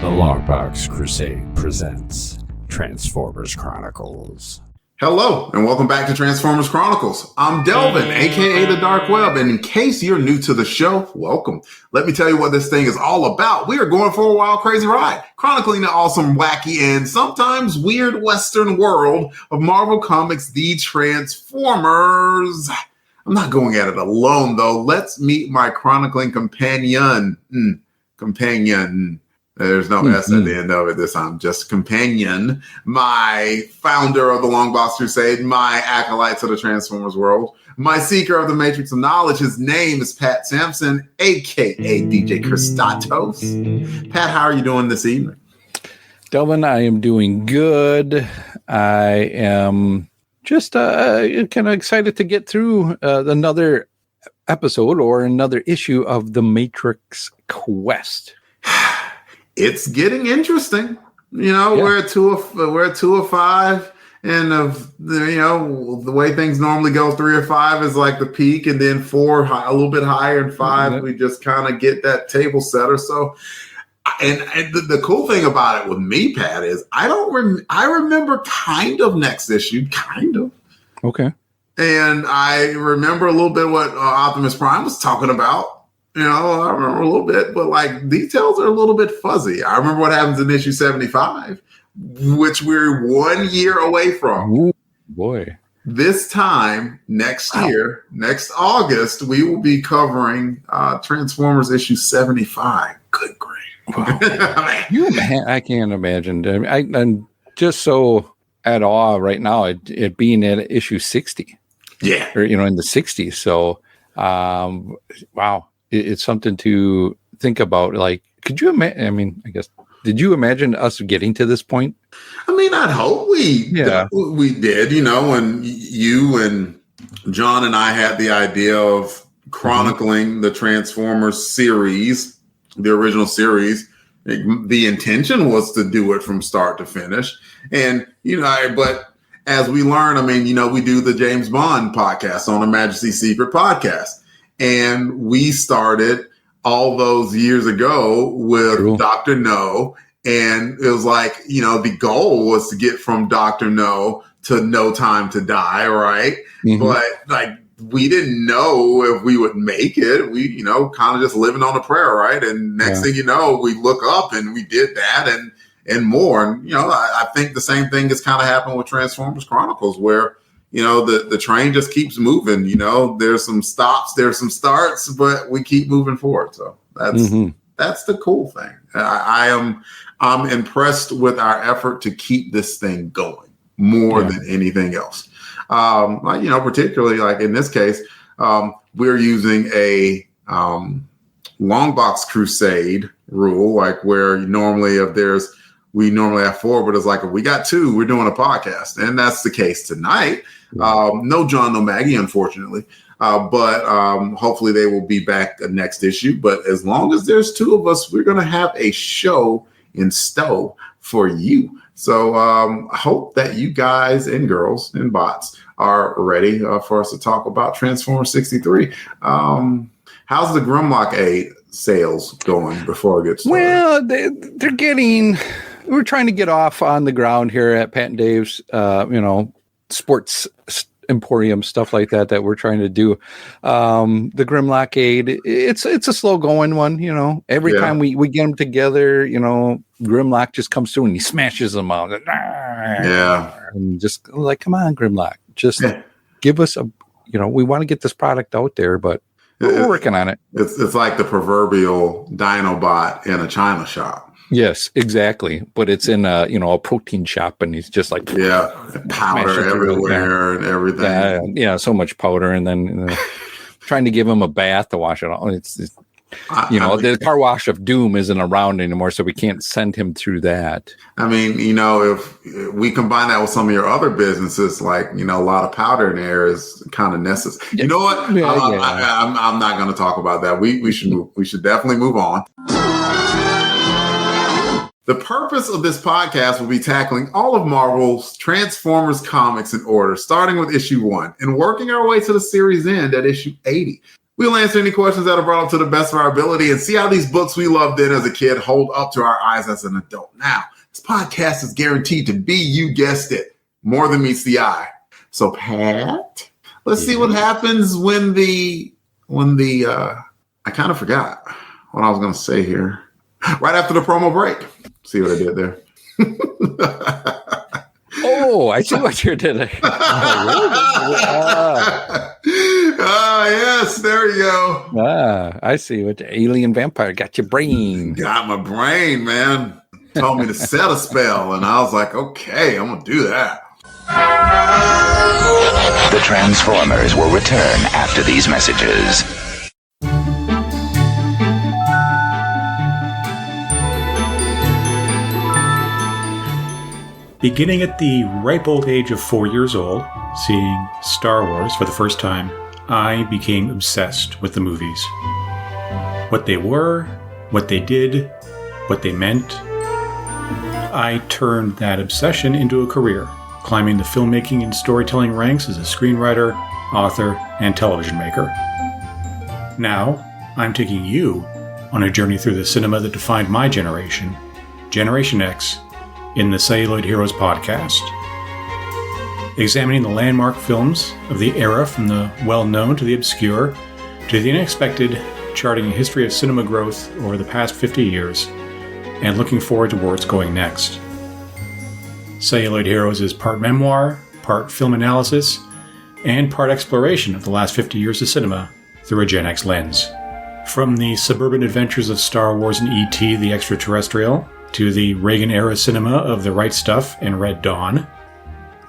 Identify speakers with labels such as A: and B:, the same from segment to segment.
A: The LONGBOX CRUSADE presents Transformers Chronicles.
B: Hello, and welcome back to Transformers Chronicles. I'm Delvin, aka the Dark Web, and in case you're new to the show, welcome. Let me tell you what this thing is all about. We are going for a wild, crazy ride, chronicling the awesome, wacky, and sometimes weird Western world of Marvel Comics, the Transformers. I'm not going at it alone, though. Let's meet my chronicling companion. There's no S at the end of it this time, just companion. My founder of the LONGBOX CRUSADE, my acolyte to the Transformers world, my seeker of the Matrix of Knowledge. His name is Pat Sampson, aka DJ Christatos. Pat, how are you doing this evening?
C: Delvin, I am doing good. I am just kind of excited to get through another episode or another issue of the Matrix Quest.
B: It's getting interesting. You know, yeah. We're at 2 of 5, and the way things normally go, 3 or 5 is like the peak, and then 4 a little bit higher, and 5 we just kind of get that table setter. So, and the cool thing about it with me, Pat, is I remember kind of next issue, kind of.
C: Okay.
B: And I remember a little bit what Optimus Prime was talking about. You know, I remember a little bit, but like details are a little bit fuzzy. I remember what happens in issue 75, which we're 1 year away from.
C: Ooh, boy.
B: This time next year, next August, we will be covering Transformers issue 75. Good grief.
C: Wow. I can't imagine. I'm just so at awe right now it being at issue 60.
B: Yeah.
C: Or, in the 60s. So, wow. It's something to think about. Like, could you imagine? I mean, I guess, did you imagine us getting to this point?
B: I mean, I'd hope we did, when you and John and I had the idea of chronicling the Transformers series, the original series. The intention was to do it from start to finish. And, but as we learn, I mean, we do the James Bond podcast on the Majesty Secret podcast. And we started all those years ago with Dr. No. And it was like, the goal was to get from Dr. No to No Time to Die, right? Mm-hmm. But like, we didn't know if we would make it. We, kind of just living on a prayer, right? And next thing you know, we look up and we did that and more. And, I think the same thing has kind of happened with Transformers Chronicles, where the train just keeps moving. There's some stops, there's some starts, but we keep moving forward. So that's the cool thing. I'm impressed with our effort to keep this thing going more than anything else. Particularly like in this case, we're using a LONGBOX CRUSADE rule, like where we normally have 4, but it's like if we got 2, we're doing a podcast, and that's the case tonight. No John, no Maggie, unfortunately, but hopefully they will be back next issue. But as long as there's 2 of us, we're going to have a show in stow for you. So I hope that you guys and girls and bots are ready for us to talk about Transformers 63. How's the Grimlock aid sales going before it gets started?
C: Well, we're trying to get off on the ground here at Pat and Dave's, sports emporium, stuff like that we're trying to do. The Grimlock aid, it's a slow going one, every time we get them together, Grimlock just comes through and he smashes them out. And just like, come on, Grimlock, just give us we want to get this product out there, but we're working on it.
B: It's like the proverbial Dinobot in a China shop.
C: Yes, exactly. But it's in a protein shop, and he's just like
B: powder everywhere and everything.
C: So much powder, and then trying to give him a bath to wash it all. The car wash of doom isn't around anymore, so we can't send him through that. I mean,
B: if we combine that with some of your other businesses, like a lot of powder in there is kind of necessary. You know what? I'm not going to talk about that. We should definitely move on. The purpose of this podcast will be tackling all of Marvel's Transformers comics in order, starting with issue 1 and working our way to the series end at issue 80. We'll answer any questions that are brought up to the best of our ability and see how these books we loved in as a kid hold up to our eyes as an adult. Now, this podcast is guaranteed to be, you guessed it, more than meets the eye. So, Pat, let's see what happens when the I kind of forgot what I was going to say here. Right after the promo break. See what I did there?
C: Oh, I see what you did there.
B: Yes, there you go.
C: I see what the alien vampire got your brain.
B: Got my brain, man. Told me to set a spell, and I was like, okay, I'm going to do that.
D: The Transformers will return after these messages.
E: Beginning at the ripe old age of 4 years old, seeing Star Wars for the first time, I became obsessed with the movies. What they were, what they did, what they meant. I turned that obsession into a career, climbing the filmmaking and storytelling ranks as a screenwriter, author, and television maker. Now, I'm taking you on a journey through the cinema that defined my generation, Generation X, in the Celluloid Heroes podcast. Examining the landmark films of the era from the well-known to the obscure to the unexpected, charting a history of cinema growth over the past 50 years, and looking forward to where it's going next. Celluloid Heroes is part memoir, part film analysis, and part exploration of the last 50 years of cinema through a Gen X lens. From the suburban adventures of Star Wars and E.T. the Extraterrestrial, to the Reagan-era cinema of The Right Stuff and Red Dawn,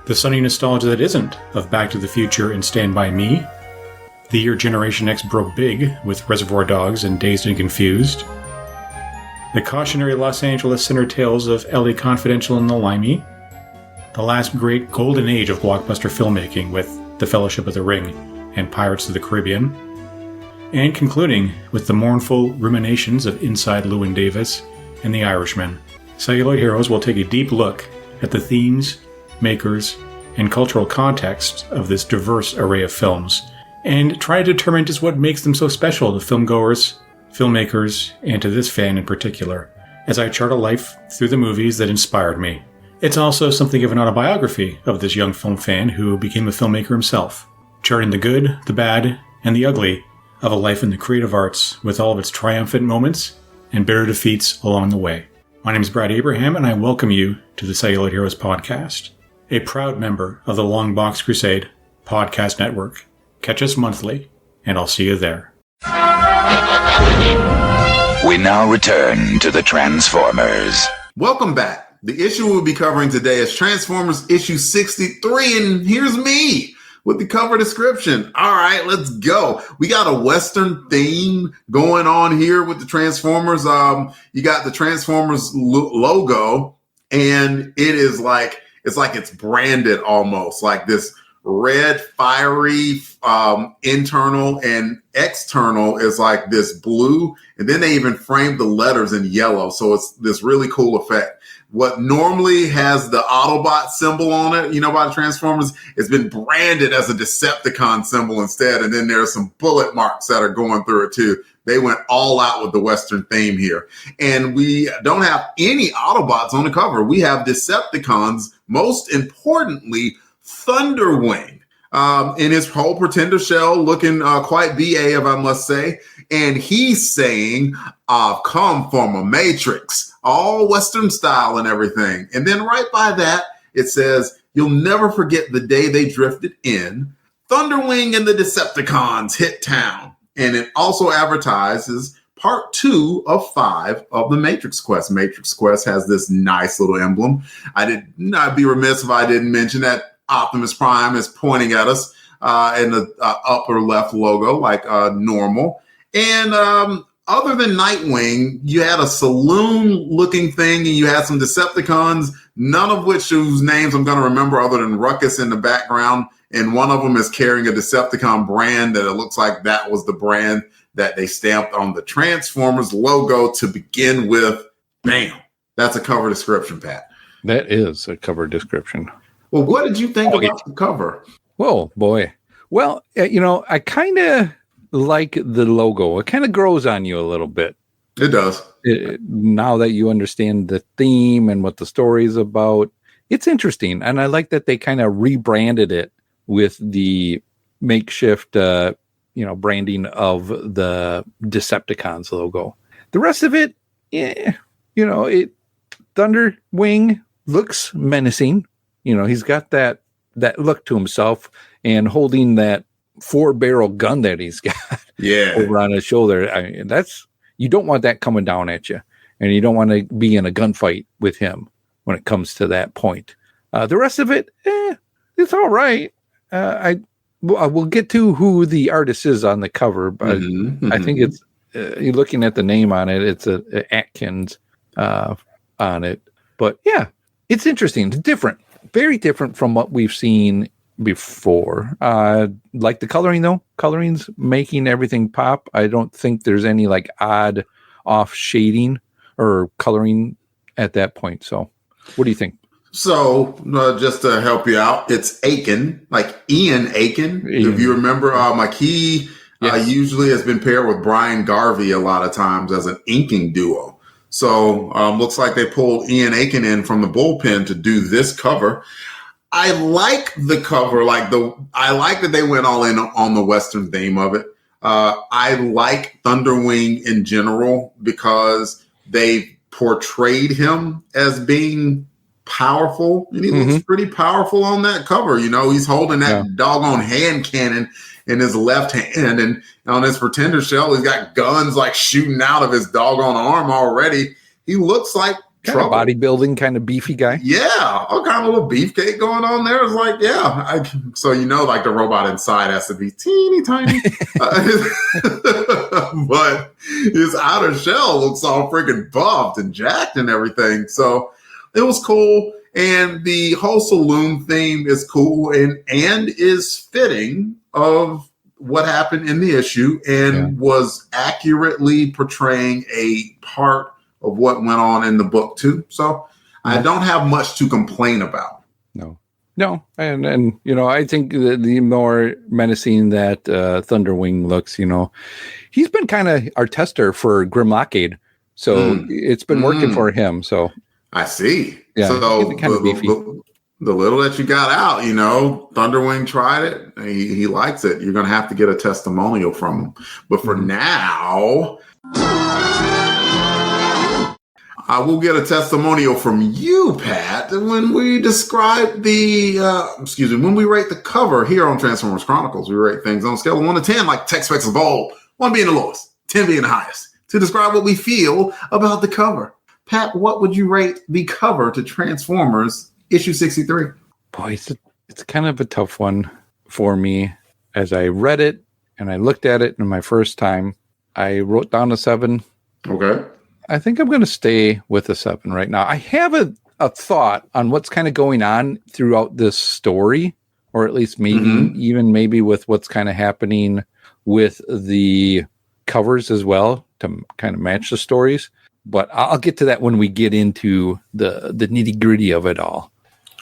E: the sunny nostalgia that isn't of Back to the Future and Stand By Me, the year Generation X broke big with Reservoir Dogs and Dazed and Confused, the cautionary Los Angeles center tales of L.A. Confidential and The Limey, the last great golden age of blockbuster filmmaking with The Fellowship of the Ring and Pirates of the Caribbean, and concluding with the mournful ruminations of Inside Llewyn Davis and The Irishman. Celluloid Heroes will take a deep look at the themes, makers, and cultural context of this diverse array of films, and try to determine just what makes them so special to filmgoers, filmmakers, and to this fan in particular, as I chart a life through the movies that inspired me. It's also something of an autobiography of this young film fan who became a filmmaker himself, charting the good, the bad, and the ugly of a life in the creative arts with all of its triumphant moments and bitter defeats along the way. My name is Brad Abraham, and I welcome you to the Celluloid Heroes podcast, a proud member of the LONGBOX CRUSADE podcast network. Catch us monthly, and I'll see you there.
D: We now return to the Transformers.
B: Welcome back. The issue we'll be covering today is Transformers issue 63, and here's me with the cover description. All right, let's go. We got a Western theme going on here with the Transformers. You got the Transformers logo, and it is like it's branded almost like this red, fiery internal, and external is like this blue. And then they even framed the letters in yellow. So it's this really cool effect. What normally has the Autobot symbol on it, by the Transformers, it's been branded as a Decepticon symbol instead. And then there's some bullet marks that are going through it too. They went all out with the Western theme here. And we don't have any Autobots on the cover. We have Decepticons, most importantly, Thunderwing, in his whole Pretender shell, looking quite BA, if I must say. And he's saying, I've come from a Matrix, all Western style and everything. And then right by that, it says, you'll never forget the day they drifted in. Thunderwing and the Decepticons hit town. And it also advertises part 2 of 5 of the Matrix Quest. Matrix Quest has this nice little emblem. I'd be remiss if I didn't mention that Optimus Prime is pointing at us in the upper left logo like normal. And other than Nightwing, you had a saloon-looking thing, and you had some Decepticons, none of whose names I'm going to remember other than Ruckus in the background. And one of them is carrying a Decepticon brand that it looks like that was the brand that they stamped on the Transformers logo to begin with. Bam. That's a cover description, Pat.
C: That is a cover description.
B: Well, what did you think about the cover?
C: Whoa, boy. Well, I kind of like the logo. It kind of grows on you a little bit.
B: It does.
C: Now that you understand the theme and what the story is about, it's interesting. And I like that they kind of rebranded it with the makeshift, branding of the Decepticons logo. The rest of it, Thunderwing looks menacing. He's got that look to himself, and holding that 4-barrel gun that he's got over on his shoulder. You don't want that coming down at you, and you don't want to be in a gunfight with him when it comes to that point. The rest of it, it's all right. We'll get to who the artist is on the cover, but I think it's you're looking at the name on it. It's a Atkins on it, but yeah, it's interesting. It's different, very different from what we've seen before. Like the coloring though. Coloring's making everything pop. I don't think there's any like odd off shading or coloring at that point. So what do you think?
B: So just to help you out, it's Aiken, like Ian Aiken. If you remember, McKee usually has been paired with Brian Garvey a lot of times as an inking duo. So looks like they pulled Ian Aiken in from the bullpen to do this cover. I like the cover, I like that they went all in on the Western theme of it. I like Thunderwing in general because they portrayed him as being powerful, and he looks pretty powerful on that cover. He's holding that doggone hand cannon in his left hand, and on his pretender shell, he's got guns like shooting out of his doggone arm already. He looks like trouble.
C: Bodybuilding kind of beefy guy.
B: Yeah, all kind of little beefcake going on there. It's like, so like the robot inside has to be teeny tiny, but his outer shell looks all freaking buffed and jacked and everything. So it was cool, and the whole saloon theme is cool and is fitting of what happened in the issue, and was accurately portraying a part of what went on in the book too. So I don't have much to complain about. No. And I think the more menacing that Thunderwing looks, he's been kind of our tester for Grimlockade. So it's been working for him. So I see.
C: Yeah.
B: So
C: kind of beefy.
B: The little that you got out, Thunderwing tried it. He likes it. You're going to have to get a testimonial from him. But for now, I will get a testimonial from you, Pat, when we describe when we rate the cover here on Transformers Chronicles. We rate things on a scale of 1 to 10, like tech specs of old, 1 being the lowest, 10 being the highest, to describe what we feel about the cover. Pat, what would you rate the cover to Transformers issue 63?
C: Boy, it's kind of a tough one for me. As I read it and I looked at it in my first time, I wrote down a 7.
B: Okay.
C: I think I'm going to stay with a 7 right now. I have a thought on what's kind of going on throughout this story, or at least maybe with what's kind of happening with the covers as well to kind of match the stories. But I'll get to that when we get into the nitty gritty of it all.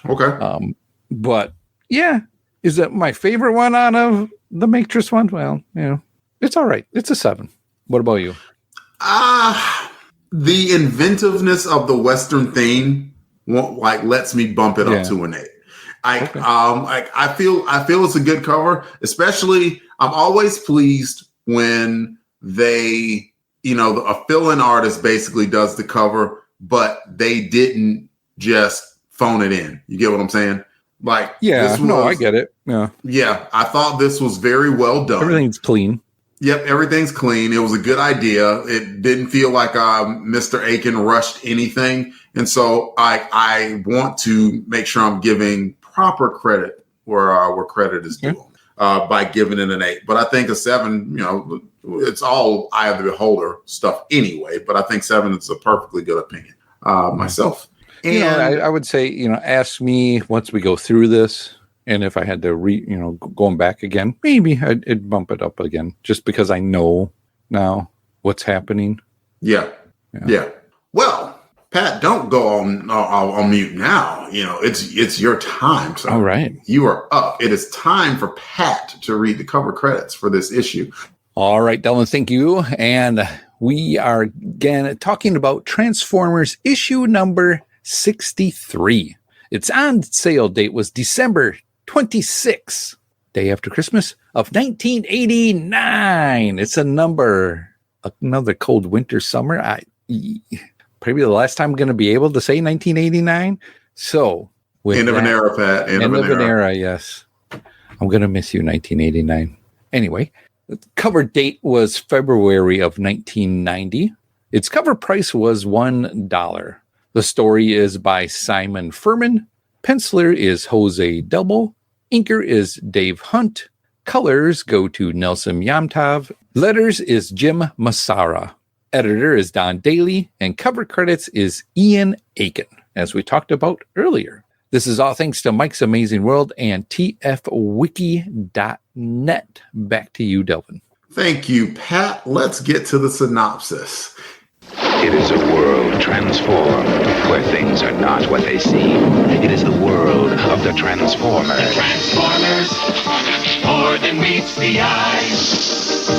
B: Okay.
C: But yeah, is that my favorite one out of the Matrix one? Well, it's all right. It's a 7. What about you?
B: The inventiveness of the Western theme lets me bump it up to an 8. I feel it's a good cover. Especially, I'm always pleased when they, a fill-in artist basically does the cover, but they didn't just phone it in. You get what I'm saying? I get it. Yeah, I thought this was very well done.
C: Everything's clean.
B: Yep, everything's clean. It was a good idea. It didn't feel like Mr. Aiken rushed anything. And so I want to make sure I'm giving proper credit where credit is due by giving it an 8. But I think a 7, it's all eye of the beholder stuff anyway. But I think 7 is a perfectly good opinion myself. And
C: I would say, ask me once we go through this. And if I had to going back again, maybe I'd bump it up again just because I know now what's happening.
B: Yeah. Well, Pat, don't go on mute now. It's your time. So
C: all right.
B: You are up. It is time for Pat to read the cover credits for this issue.
C: All right, Delvin, thank you. And we are again talking about Transformers issue number 63. Its on sale date was December 26th, day after Christmas of 1989. It's another cold winter summer. Probably the last time I'm going to be able to say 1989. So,
B: end of an era, Pat.
C: End of an era, yes. I'm going to miss you, 1989. Anyway, the cover date was February of 1990. Its cover price was $1. The story is by Simon Furman. Penciler is Jose Delbo. Inker is Dave Hunt. Colors go to Nelson Yamtov. Letters is Jim Massara. Editor is Don Daly. And cover credits is Ian Aiken, as we talked about earlier. This is all thanks to Mike's Amazing World and tfwiki.net. Back to you, Delvin.
B: Thank you, Pat. Let's get to the synopsis.
D: It is a world transformed, where things are not what they seem. It is the world of the Transformers.
F: The Transformers, more than meets the eye.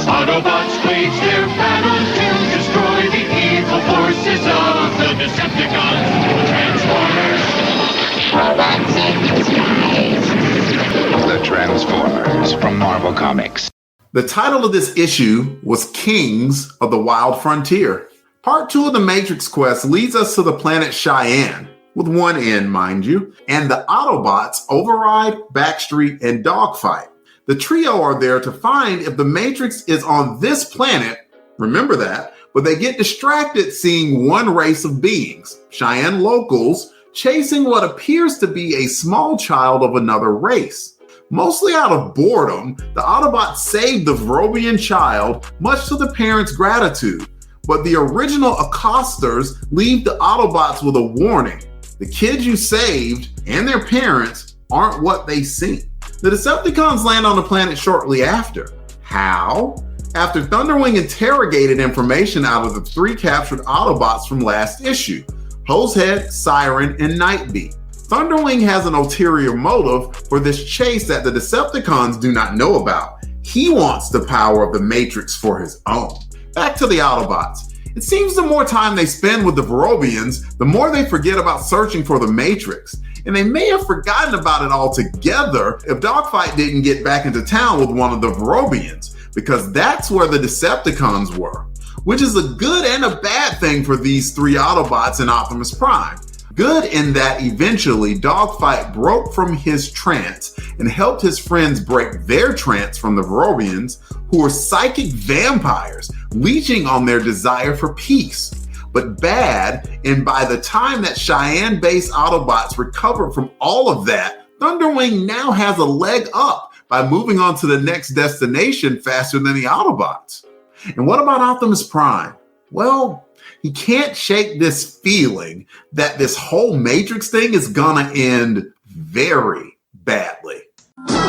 F: Autobots wage their battle to destroy the evil forces of the Decepticons. Transformers. Robots in disguise.
D: The Transformers from Marvel Comics.
B: The title of this issue was Kings of the Wild Frontier. Part 2 of the Matrix quest leads us to the planet Cheyenne, with one N, mind you, and the Autobots Override, Backstreet, and Dogfight. The trio are there to find if the Matrix is on this planet, remember that, but they get distracted seeing one race of beings, Cheyenne locals, chasing what appears to be a small child of another race. Mostly out of boredom, the Autobots save the Vrobian child, much to the parents' gratitude. But the original accosters leave the Autobots with a warning. The kids you saved and their parents aren't what they seem. The Decepticons land on the planet shortly after. How? After Thunderwing interrogated information out of the 3 captured Autobots from last issue, Hosehead, Siren, and Nightbeat. Thunderwing has an ulterior motive for this chase that the Decepticons do not know about. He wants the power of the Matrix for his own. Back to the Autobots. It seems the more time they spend with the Vrobians, the more they forget about searching for the Matrix. And they may have forgotten about it altogether if Dogfight didn't get back into town with one of the Vrobians, because that's where the Decepticons were, which is a good and a bad thing for these 3 Autobots and Optimus Prime. Good in that eventually Dogfight broke from his trance and helped his friends break their trance from the Vrobians, who were psychic vampires, leeching on their desire for peace. But bad, and by the time that Cheyenne-based Autobots recovered from all of that, Thunderwing now has a leg up by moving on to the next destination faster than the Autobots. And what about Optimus Prime? Well, he can't shake this feeling that this whole Matrix thing is gonna end very badly. Let's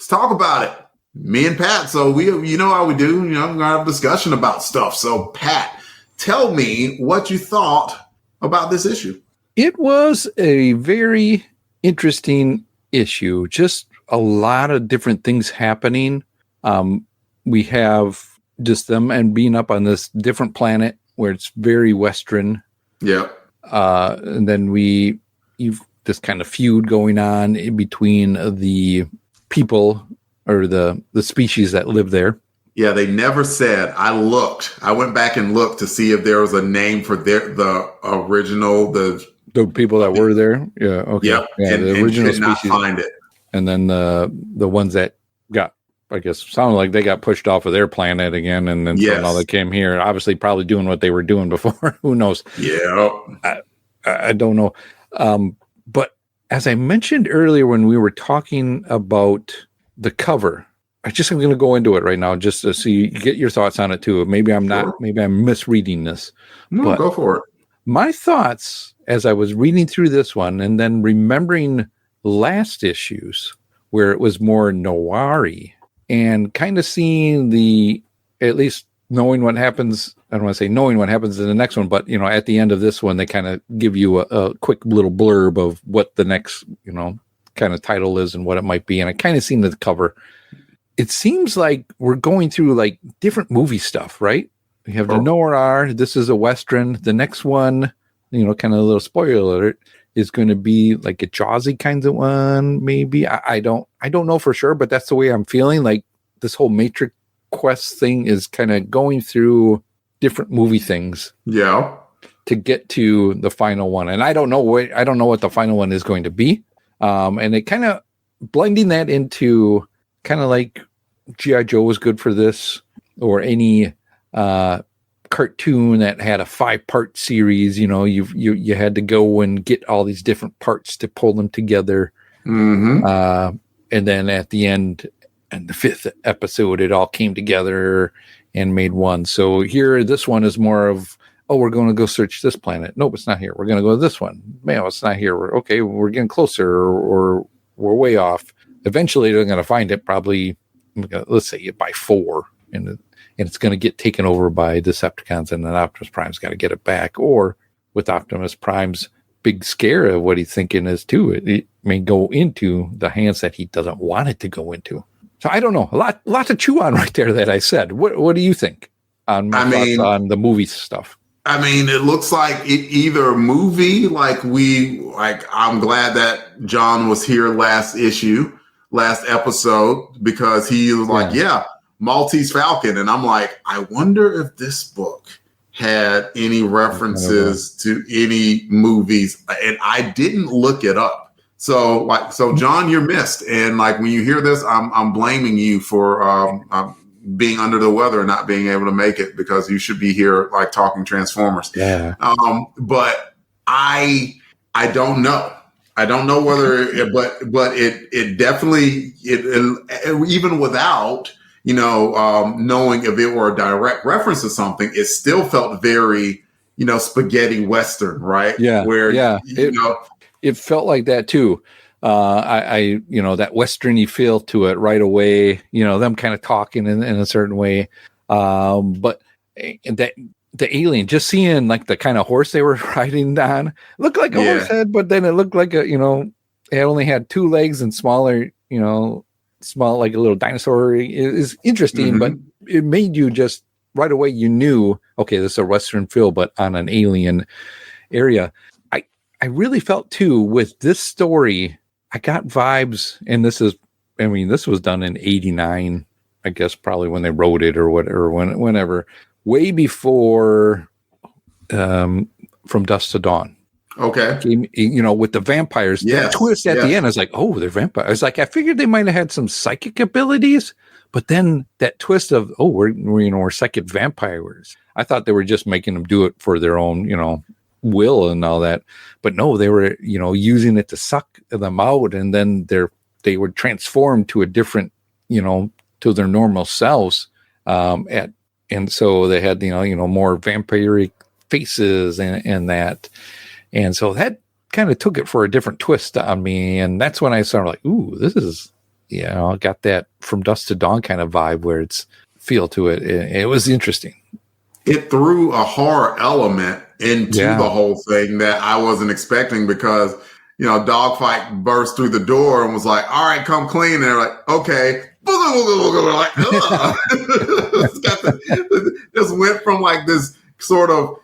B: talk about it. Me and Pat, so you know how we do, we're gonna have a discussion about stuff. So Pat, tell me what you thought about this issue.
C: It was a very interesting issue. Just a lot of different things happening. We have just them and being up on this different planet where it's very Western.
B: Yeah.
C: And then you've this kind of feud going on in between the people or the species that live there.
B: Yeah, they never said. I went back and looked to see if there was a name for the original, the
C: people that were there. Yeah. Okay.
B: Yep.
C: Yeah,
B: and,
C: the original
B: and not
C: species.
B: find it.
C: And then the ones that got, I guess, sounded like they got pushed off of their planet again, and then somehow they came here. Obviously, probably doing what they were doing before. Who knows?
B: Yeah,
C: I don't know. But as I mentioned earlier when we were talking about the cover, I'm going to go into it right now just to see, get your thoughts on it too. Maybe I'm not. Maybe I'm misreading this.
B: No,
C: but
B: go for it.
C: My thoughts as I was reading through this one and then remembering last issues where it was more noir-y. And kind of seeing at least knowing what happens, I don't want to say knowing what happens in the next one, but, at the end of this one, they kind of give you a quick little blurb of what the next, kind of title is and what it might be. And I kind of seen the cover. it seems like we're going through like different movie stuff, right? We have the Noir. This is a Western. The next one, kind of a little spoiler alert, is going to be like a Jaws-y kind of one. Maybe I don't know for sure, but that's the way I'm feeling. Like this whole Matrix Quest thing is kind of going through different movie things.
B: Yeah.
C: To get to the final one, and I don't know what the final one is going to be. And it kind of blending that into kind of like G.I. Joe was good for this, or any cartoon that had a 5-part series. You had to go and get all these different parts to pull them together.
B: Mm-hmm.
C: And then at the end, and the 5th episode, it all came together and made one. So here, this one is more of, we're going to go search this planet. Nope, it's not here. We're going to go to this one. Man, it's not here. We're getting closer, or we're way off. Eventually, they're going to find it probably, let's say, by 4. And it's going to get taken over by Decepticons, and then Optimus Prime's got to get it back. Or with Optimus Prime's big scare of what he's thinking is, too, it may go into the hands that he doesn't want it to go into. So I don't know. A lot to chew on right there that I said. What do you think on thoughts on the movie stuff?
B: I mean, it looks like either movie, I'm glad that John was here last episode, because he was like, Maltese Falcon. And I'm like, I wonder if this book had any references to any movies. And I didn't look it up. So John, you're missed. And like, when you hear this, I'm blaming you for, being under the weather and not being able to make it, because you should be here like talking Transformers.
C: Yeah.
B: But I don't know. I don't know whether, but it definitely, even without, knowing if it were a direct reference to something, it still felt very, spaghetti Western, right?
C: Yeah.
B: Where,
C: it felt like that too. I that Westerny feel to it right away, them kind of talking in a certain way. But that the alien, just seeing like the kind of horse they were riding on, looked like a horse head, but then it looked like it only had 2 legs and smaller, small, like a little dinosaur. It is interesting, but it made you just right away, you knew, okay, this is a Western feel, but on an alien area. I really felt too with this story, I got vibes, and this was done in 89, I guess, probably when they wrote it or whatever, whenever, way before From Dusk to Dawn.
B: Okay.
C: With the vampires, that twist at the end, I was like, oh, they're vampires. Like, I figured they might have had some psychic abilities, but then that twist of, we're psychic vampires. I thought they were just making them do it for their own, will and all that, but no, they were using it to suck them out, and then they were transformed to a different to their normal selves, and so they had more vampiric faces and that, and so that kind of took it for a different twist on me, and that's when I started like, ooh, this is I got that From Dusk to Dawn kind of vibe where it's feel to it. It was interesting.
B: It threw a horror element into the whole thing that I wasn't expecting, because, Dogfight burst through the door and was like, all right, come clean. And they're like, okay. Like, just went from like this sort of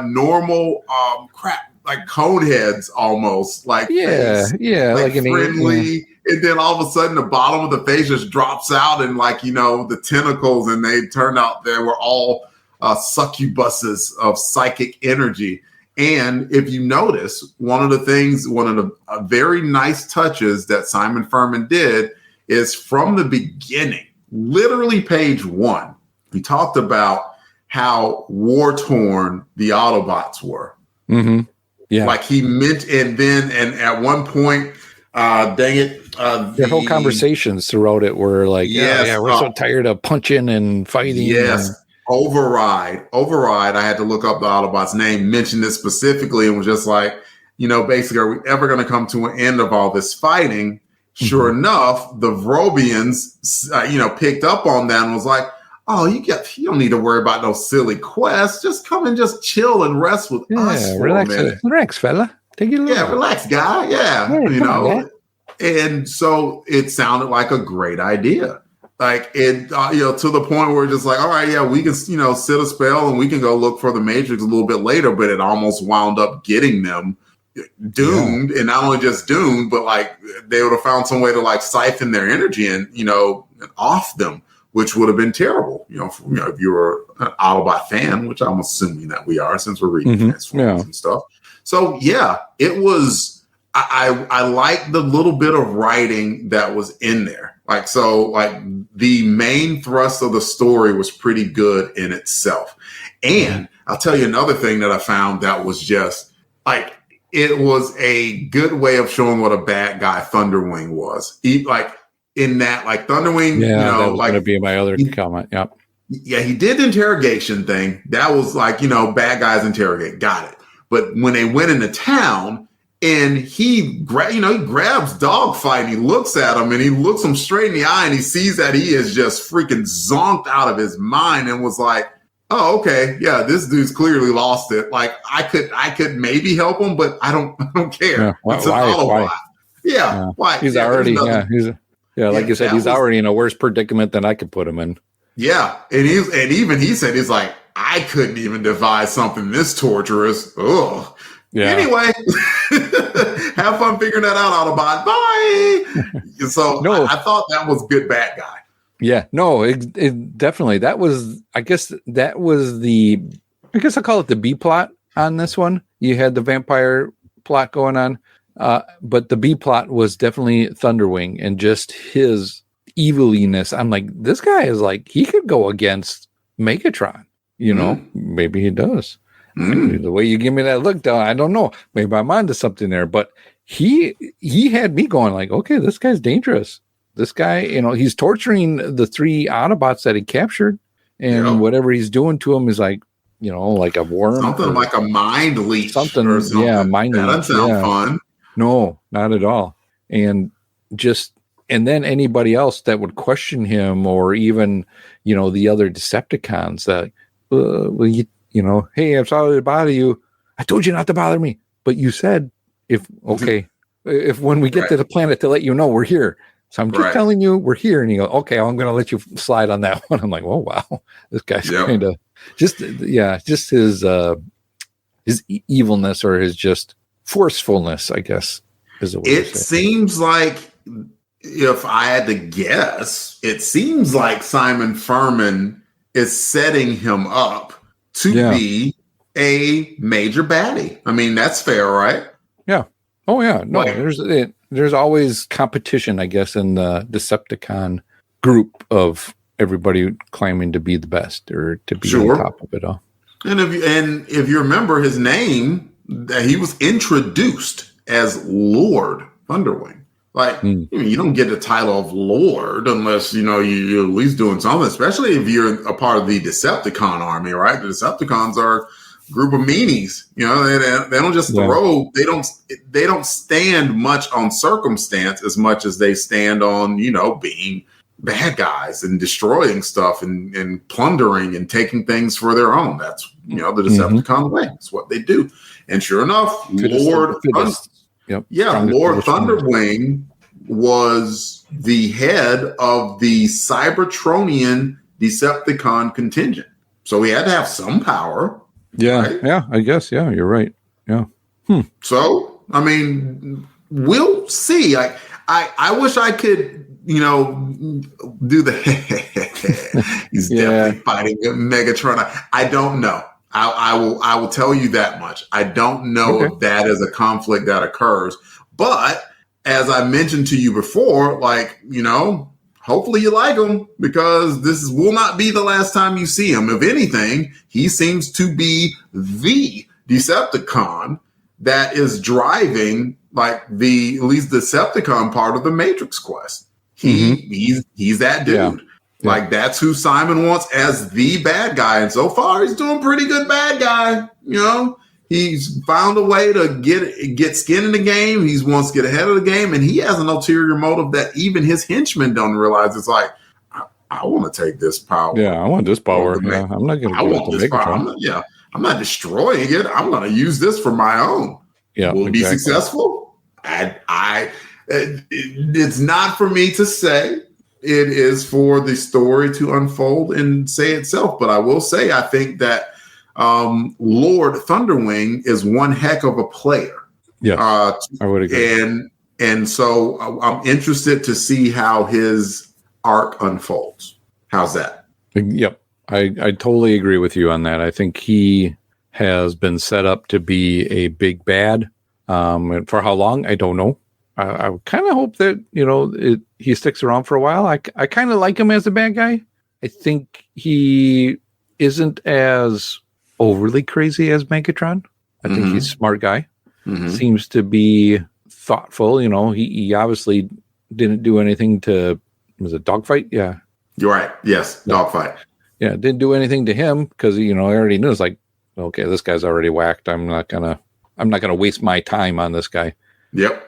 B: normal crap, like cone heads almost, like like friendly. And then all of a sudden the bottom of the face just drops out, and like, the tentacles, and they turned out they were all succubuses of psychic energy. And if you notice, one of the very nice touches that Simon Furman did is from the beginning, literally page 1, he talked about how war-torn the Autobots were. Mm-hmm. Yeah. Like he meant, and at one point, their
C: whole conversations throughout it were like, we're so tired of punching and fighting.
B: Yes. Override. I had to look up the Autobot's name, mentioned it specifically, and was just like, basically, are we ever going to come to an end of all this fighting? Sure enough, the Vrobians, picked up on that and was like, oh, you don't need to worry about no silly quests. Just come and just chill and rest with us for a minute.
C: Relax, fella. Take it easy.
B: Yeah, relax, guy. Yeah,
C: And
B: so it sounded like a great idea. Like it, to the point where it's just like, all right, yeah, we can, sit a spell and we can go look for the Matrix a little bit later, but it almost wound up getting them doomed, and not only just doomed, but like they would have found some way to like siphon their energy and, off them, which would have been terrible. If you were an Autobot fan, which I'm assuming that we are since we're reading Transformers and stuff. So yeah, it was. I like the little bit of writing that was in there. Like, so like the main thrust of the story was pretty good in itself. And I'll tell you another thing that I found that was just like, it was a good way of showing what a bad guy Thunderwing was. Like in that, like Thunderwing,
C: that was going to be my other comment. Yep.
B: Yeah. He did the interrogation thing. That was like, bad guys interrogate. Got it. But when they went into town, and he grabs Dogfight and he looks at him and he looks him straight in the eye and he sees that he is just freaking zonked out of his mind and was like, oh, okay, yeah, this dude's clearly lost it. Like I could maybe help him, but I don't care.
C: Yeah.
B: It's an Autobot. Yeah. Why?
C: He's already, like you said, he's already in a worse predicament than I could put him in.
B: Yeah. And even he said, he's like, I couldn't even devise something this torturous. Ugh. Yeah. Anyway, have fun figuring that out, Autobot. Bye. So I thought that was good bad guy.
C: Yeah, no, it definitely. That was, I guess I'll call it the B plot on this one. You had the vampire plot going on, but the B plot was definitely Thunderwing and just his eviliness. I'm like, this guy is like, he could go against Megatron. Maybe he does. The way you give me that look, though, I don't know. Maybe I'm onto something there, but he had me going like, okay, this guy's dangerous. This guy, he's torturing the 3 Autobots that he captured, and whatever he's doing to him is like, like a worm,
B: something like a mind leech,
C: something.
B: Yeah,
C: mind leech.
B: That doesn't sound fun.
C: No, not at all. And then anybody else that would question him, or even the other Decepticons that, hey, I'm sorry to bother you. I told you not to bother me, but you said if when we get to the planet to let you know we're here. So I'm just telling you we're here. And you go, okay, I'm going to let you slide on that one. I'm like, oh, wow. This guy's kind of just his evilness, or his just forcefulness, I guess, is the way
B: it seems like, if I had to guess, it seems like Simon Furman is setting him up to be a major baddie. I mean, that's fair, right?
C: Yeah. Oh, yeah. No, there's always competition, I guess, in the Decepticon group of everybody claiming to be the best or to be on top of it all.
B: And if you remember his name, he was introduced as Lord Thunderwing. Like, you don't get the title of Lord unless, you're at least doing something, especially if you're a part of the Decepticon army, right? The Decepticons are a group of meanies. They don't just throw, they don't stand much on circumstance as much as they stand on, being bad guys and destroying stuff and plundering and taking things for their own. That's, the Decepticon way. That's what they do. And sure enough, Lord Thunderwing was the head of the Cybertronian Decepticon contingent. So he had to have some power.
C: Yeah,
B: right?
C: Yeah, I guess. Yeah, you're right. Yeah.
B: So, I mean, we'll see. I wish I could, do the he's definitely fighting Megatron. I don't know. I will tell you that much. I don't know if that is a conflict that occurs, but as I mentioned to you before, hopefully you like him, because this will not be the last time you see him. If anything, he seems to be the Decepticon that is driving at least Decepticon part of the Matrix quest. He's that dude. Yeah. Like, that's who Simon wants as the bad guy. And so far, he's doing pretty good bad guy. He's found a way to get skin in the game. He wants to get ahead of the game. And he has an ulterior motive that even his henchmen don't realize. It's like, I want to take this power.
C: Yeah, I want this power. Yeah, I'm not going to do it to Megatron.
B: I'm not destroying it. I'm going to use this for my own.
C: Yeah,
B: Will it be successful? It's not for me to say. it is for the story to unfold and say itself. But I will say, I think that Lord Thunderwing is one heck of a player.
C: Yeah, I would agree.
B: And so I'm interested to see how his arc unfolds. How's that?
C: Yep. I totally agree with you on that. I think he has been set up to be a big bad. And for how long, I don't know. I kind of hope that, he sticks around for a while. I kind of like him as a bad guy. I think he isn't as overly crazy as Megatron. I think he's a smart guy. Seems to be thoughtful. He obviously didn't do anything to, was it dogfight? Yeah.
B: You're right. Yes. Dogfight.
C: Yeah. Didn't do anything to him because, I already knew. It's like, okay, this guy's already whacked. I'm not going to waste my time on this guy.
B: Yep.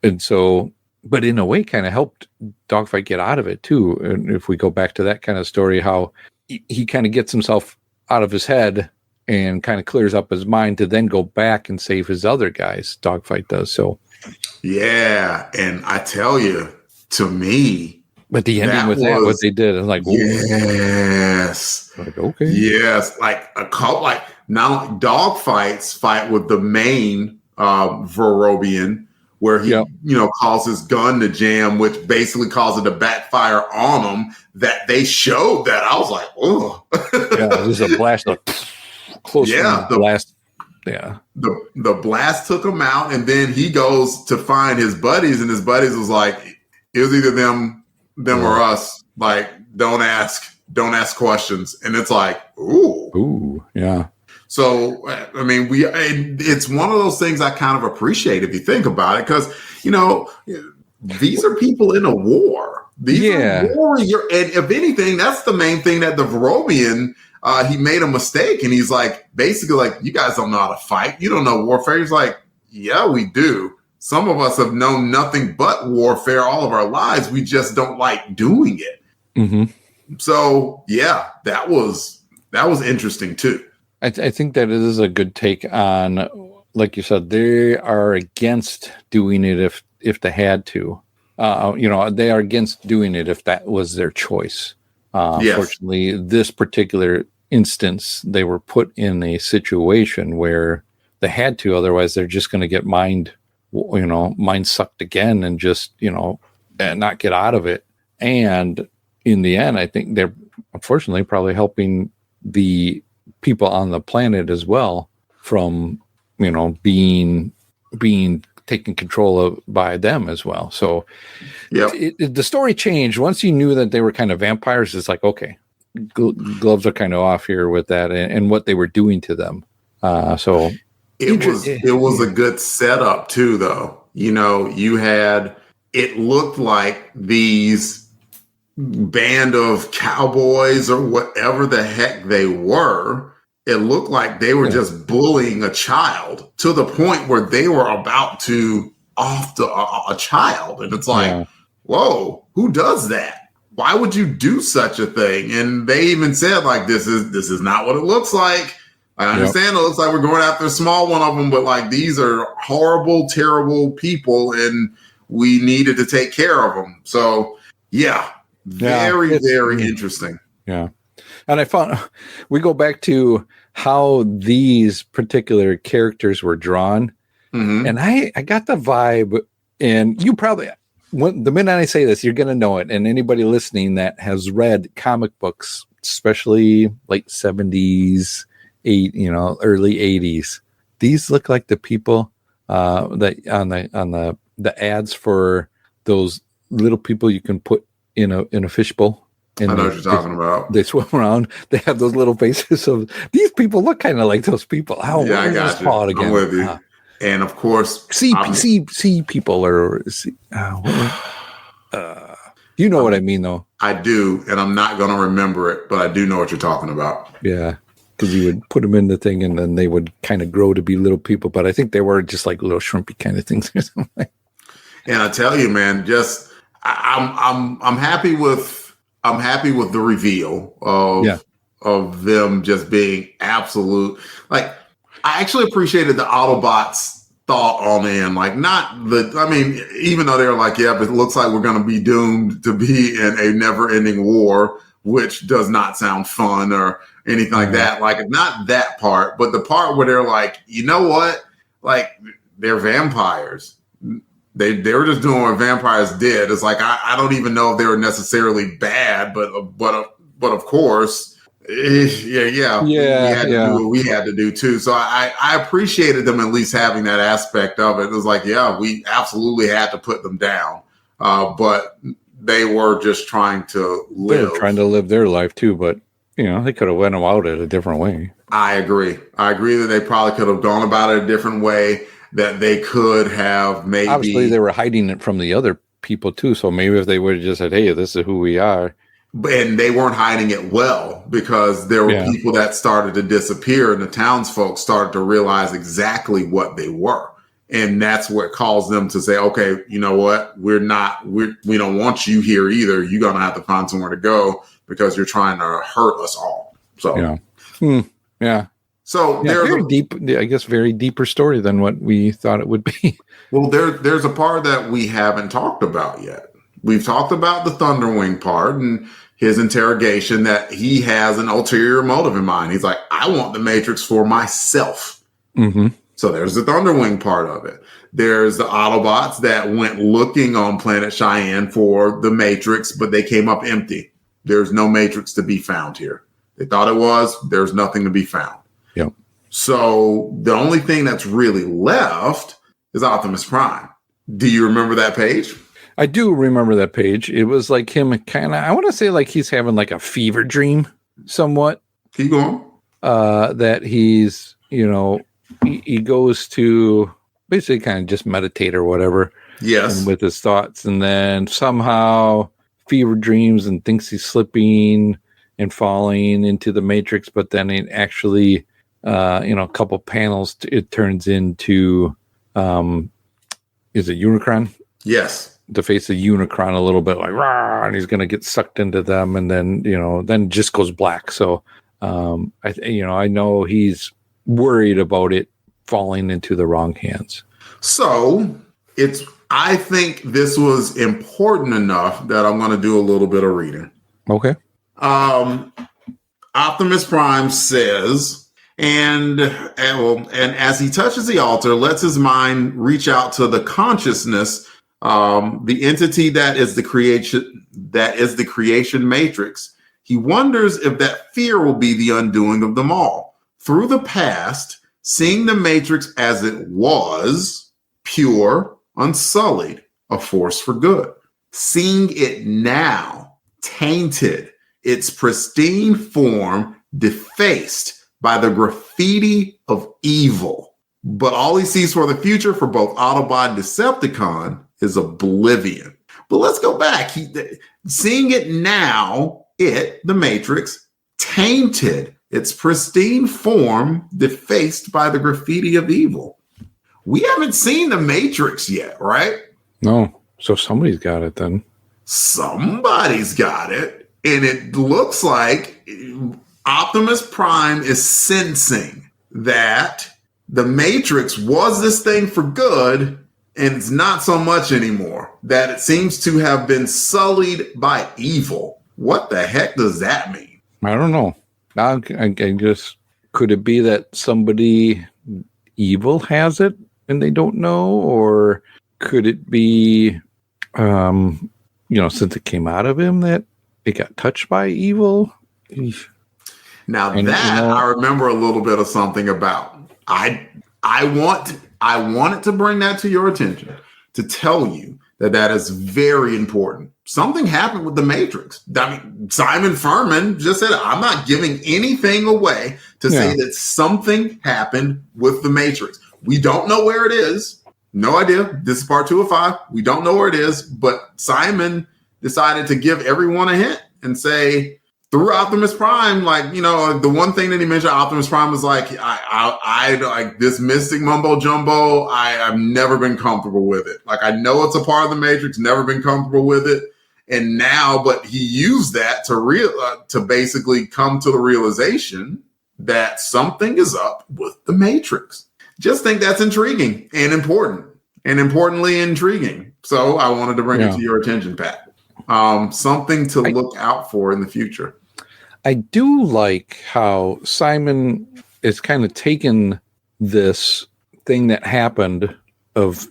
C: And so, but in a way kind of helped Dogfight get out of it too. And if we go back to that kind of story, how he kind of gets himself out of his head and kind of clears up his mind to then go back and save his other guys. Dogfight does. So,
B: yeah. And I tell you, to me,
C: but the ending with that, what they did, I'm like,
B: yes,
C: like, okay,
B: yes, like a cult, like now Dogfight's fight with the main Verobian, where he, calls his gun to jam, which basically causes it to backfire on him. That they showed that, I was like, oh,
C: yeah, this is a blast, close, blast. Yeah,
B: the blast took him out, and then he goes to find his buddies, and his buddies was like, it was either them or us. Like, don't ask questions, and it's like, ooh,
C: yeah.
B: So, I mean, it's one of those things I kind of appreciate if you think about it, because, these are people in a war. These are warriors. And if anything, that's the main thing that the Verobian, he made a mistake. And he's like, basically like, you guys don't know how to fight. You don't know warfare. He's like, yeah, we do. Some of us have known nothing but warfare all of our lives. We just don't like doing it.
C: Mm-hmm.
B: So, yeah, that was interesting, too.
C: I think that it is a good take on, like you said, they are against doing it if they had to. They are against doing it if that was their choice. Unfortunately, this particular instance, they were put in a situation where they had to. Otherwise, they're just going to get mind sucked again and just, and not get out of it. And in the end, I think they're unfortunately probably helping the people on the planet as well from, being taken control of by them as well. So the story changed once you knew that they were kind of vampires. It's like, okay, gloves are kind of off here with that and what they were doing to them. So
B: it was a good setup too, though. It looked like these band of cowboys or whatever the heck they were. It looked like they were just bullying a child to the point where they were about to off a child. And it's like, whoa, who does that? Why would you do such a thing? And they even said, like, this is not what it looks like. I understand it looks like we're going after a small one of them, but like, these are horrible, terrible people, and we needed to take care of them. So, very interesting.
C: Yeah. And I found we go back to how these particular characters were drawn. Mm-hmm. And I got the vibe, and you probably, the minute I say this, you're going to know it. And anybody listening that has read comic books, especially late 70s, early 80s, these look like the people that on the ads for those little people you can put in a fishbowl.
B: I know what you're talking about.
C: They swim around. They have those little faces of these people look kind of like those people.
B: I got you. Again? I'm with you. And of course,
C: see people or you know what I mean, though.
B: I do, and I'm not going to remember it, but I do know what you're talking about.
C: Yeah, because you would put them in the thing, and then they would kind of grow to be little people. But I think they were just like little shrimpy kind of things or something.
B: And I tell you, man, just I'm happy with. I'm happy with the reveal of them just being absolute. Like, I actually appreciated the Autobots thought on end. Like, not the, I mean, even though they're like, yeah, but it looks like we're going to be doomed to be in a never ending war, which does not sound fun or anything like that. Like, not that part, but the part where they're like, you know what? Like, they're vampires. They were just doing what vampires did. It's like, I don't even know if they were necessarily bad, but of course, we had to do what we had to do too. So I appreciated them at least having that aspect of it. It was like, yeah, we absolutely had to put them down, but they were just trying to live.
C: They were trying to live their life too, but they could have went about it a different way. I
B: agree that they probably could have gone about it a different way. That they could have maybe.
C: Obviously, they were hiding it from the other people too. So maybe if they would have just said, "Hey, this is who we are,"
B: and they weren't hiding it well, because there were people that started to disappear, and the townsfolk started to realize exactly what they were, and that's what caused them to say, "Okay, you know what? We don't want you here either. You're gonna have to find somewhere to go because you're trying to hurt us all." So
C: yeah.
B: So there's
C: very deeper story than what we thought it would be.
B: Well, there's a part that we haven't talked about yet. We've talked about the Thunderwing part and his interrogation, that he has an ulterior motive in mind. He's like, I want the Matrix for myself. Mm-hmm. So there's the Thunderwing part of it. There's the Autobots that went looking on planet Cheyenne for the Matrix, but they came up empty. There's no Matrix to be found here. They thought it was. There's nothing to be found.
C: Yep.
B: So the only thing that's really left is Optimus Prime. Do you remember that page?
C: I do remember that page. It was like him kind of, I want to say like he's having like a fever dream somewhat.
B: Keep going.
C: That he's, he goes to basically kind of just meditate or whatever.
B: Yes.
C: With his thoughts. And then somehow fever dreams and thinks he's slipping and falling into the Matrix. But then it actually, a couple panels, it turns into, is it Unicron?
B: Yes.
C: To face the Unicron a little bit, like, rah, and he's going to get sucked into them, and then then it just goes black. So I know he's worried about it falling into the wrong hands.
B: So I think this was important enough that I'm going to do a little bit of reading.
C: Okay.
B: Optimus Prime says, and as he touches the altar, lets his mind reach out to the consciousness, the entity that is the creation matrix. He wonders if that fear will be the undoing of them all. Through the past, seeing the matrix as it was, pure, unsullied, a force for good. Seeing it now, tainted, its pristine form defaced by the graffiti of evil. But all he sees for the future for both Autobot and Decepticon is oblivion. But let's go back. Seeing it now, the Matrix, tainted, its pristine form defaced by the graffiti of evil. We haven't seen the Matrix yet, right?
C: No. So somebody's got it then.
B: Somebody's got it. And it looks like Optimus Prime is sensing that the Matrix was this thing for good, and it's not so much anymore, that it seems to have been sullied by evil. What the heck does that mean?
C: I don't know. I guess, could it be that somebody evil has it and they don't know? Or could it be, since it came out of him, that it got touched by evil?
B: Now I remember a little bit of something about. I wanted to bring that to your attention, to tell you that is very important. Something happened with the Matrix. I mean, Simon Furman just said, I'm not giving anything away to say that something happened with the Matrix. We don't know where it is. No idea. This is part 2 of 5. We don't know where it is, but Simon decided to give everyone a hint and say, through Optimus Prime, the one thing that he mentioned, Optimus Prime was like, I like this mystic mumbo jumbo. I've never been comfortable with it. Like, I know it's a part of the Matrix, never been comfortable with it. And now, but he used that to basically come to the realization that something is up with the Matrix. just think that's intriguing and important, and importantly intriguing. So I wanted to bring it to your attention, Pat. Something to look out for in the future.
C: I do like how Simon is kind of taken this thing that happened of,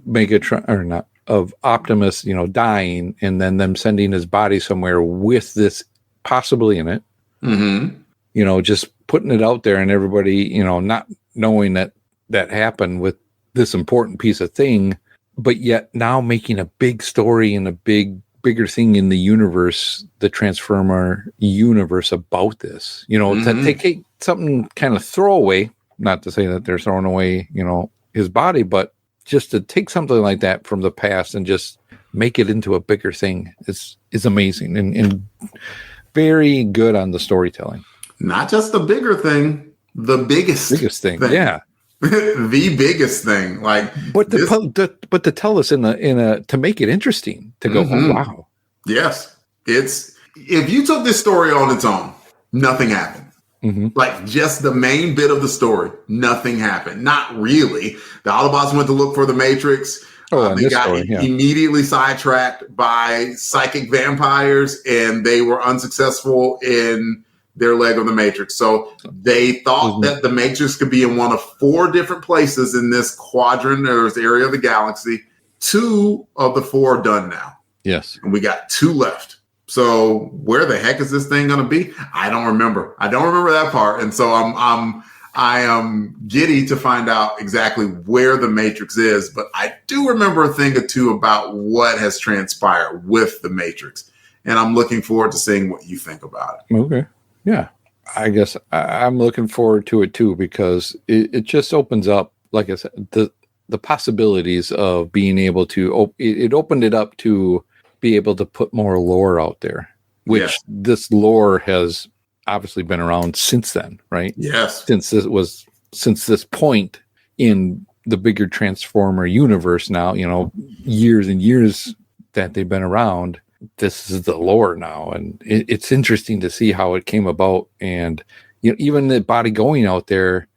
C: Megatron, or not, of Optimus, dying, and then them sending his body somewhere with this possibly in it. Mm-hmm. Just putting it out there, and everybody, not knowing that happened with this important piece of thing, but yet now making a big story and a bigger thing in the universe, the Transformer universe, about this. To take something kind of throwaway, not to say that they're throwing away, his body, but just to take something like that from the past and just make it into a bigger thing is amazing and very good on the storytelling. Not
B: just the bigger thing, the biggest thing.
C: Yeah.
B: The biggest thing.
C: But to tell us to make it interesting, to go, oh, wow.
B: Yes. If you took this story on its own, nothing happened. Just the main bit of the story, nothing happened. Not really. The Autobots went to look for the Matrix. They got immediately sidetracked by psychic vampires, and they were unsuccessful in their leg of the Matrix. So they thought that the Matrix could be in one of 4 different places in this quadrant or this area of the galaxy. 2 of the 4 are done now.
C: Yes.
B: And we got 2 left. So where the heck is this thing going to be? I don't remember. That part. And so I am giddy to find out exactly where the Matrix is, but I do remember a thing or two about what has transpired with the Matrix. And I'm looking forward to seeing what you think about it.
C: Okay. Yeah. I guess I'm looking forward to it too, because it just opens up, like I said, the possibilities of being able to, it opened it up to be able to put more lore out there, which this lore has obviously been around since then, right?
B: Yes.
C: Since this point in the bigger Transformer universe now, years and years that they've been around, this is the lore now. And it's interesting to see how it came about. And, even the body going out there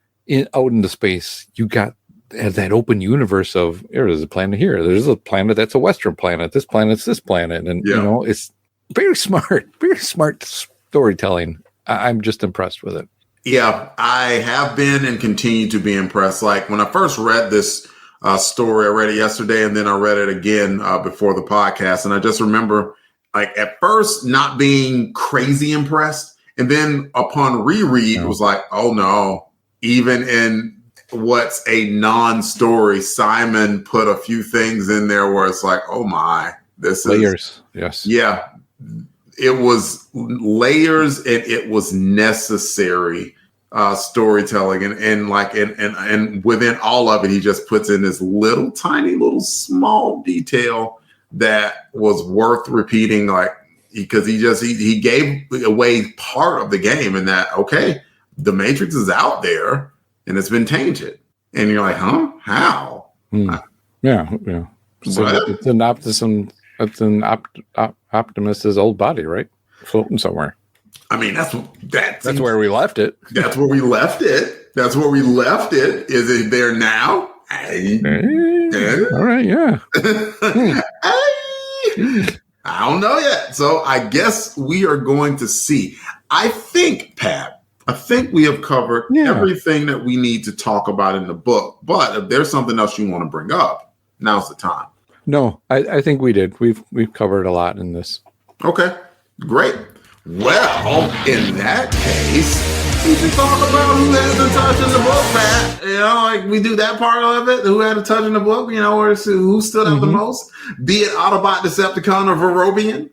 C: out into space, you got that open universe of, there's a planet here. There's a planet that's a Western planet. This planet's this planet. And, it's very smart storytelling. I'm just impressed with it.
B: Yeah, I have been and continue to be impressed. Like when I first read this story, I read it yesterday, and then I read it again before the podcast. And I just remember, at first not being crazy impressed. And then upon reread, it was like, oh no, even in what's a non-story, Simon put a few things in there where it's like, oh my, this
C: layers. Yes.
B: Yeah. It was layers, and it was necessary storytelling, and within all of it, he just puts in this tiny little small detail that was worth repeating, because he gave away part of the game, in that, okay, the Matrix is out there and it's been tainted, and you're like, huh? How?
C: Yeah. So it's an optimism. It's an Optimus's old body, right? Floating somewhere.
B: I mean, that's
C: where we left it.
B: That's where we left it. Is it there now?
C: All right, yeah.
B: I don't know yet. So I guess we are going to see. I think, Pat, we have covered everything that we need to talk about in the book. But if there's something else you want to bring up, now's the time.
C: No, I think we did. We've covered a lot in this.
B: Okay, great. Well, in that case, we should talk about who had the touch in the book, Pat. We do that part of it. Who had a touch in the book? Or who stood out the most? Be it Autobot, Decepticon, or Verobian.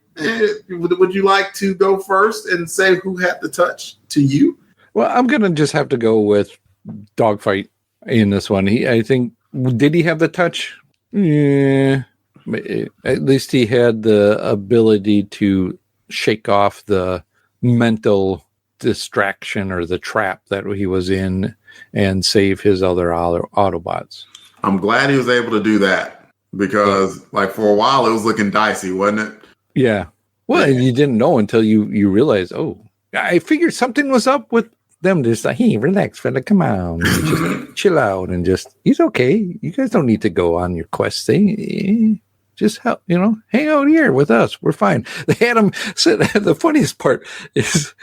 B: Would you like to go first and say who had the touch to you?
C: Well, I'm gonna just have to go with Dogfight in this one. Did he have the touch? Yeah, at least he had the ability to shake off the mental distraction or the trap that he was in and save his other Autobots.
B: I'm glad he was able to do that, because for a while it was looking dicey, wasn't it?
C: Yeah. Well, and you didn't know until you realized, I figured something was up with them just like, hey, relax, fella, come on, just chill out, and just he's okay. You guys don't need to go on your quest thing. Just help, hang out here with us. We're fine. They had him sit. The funniest part is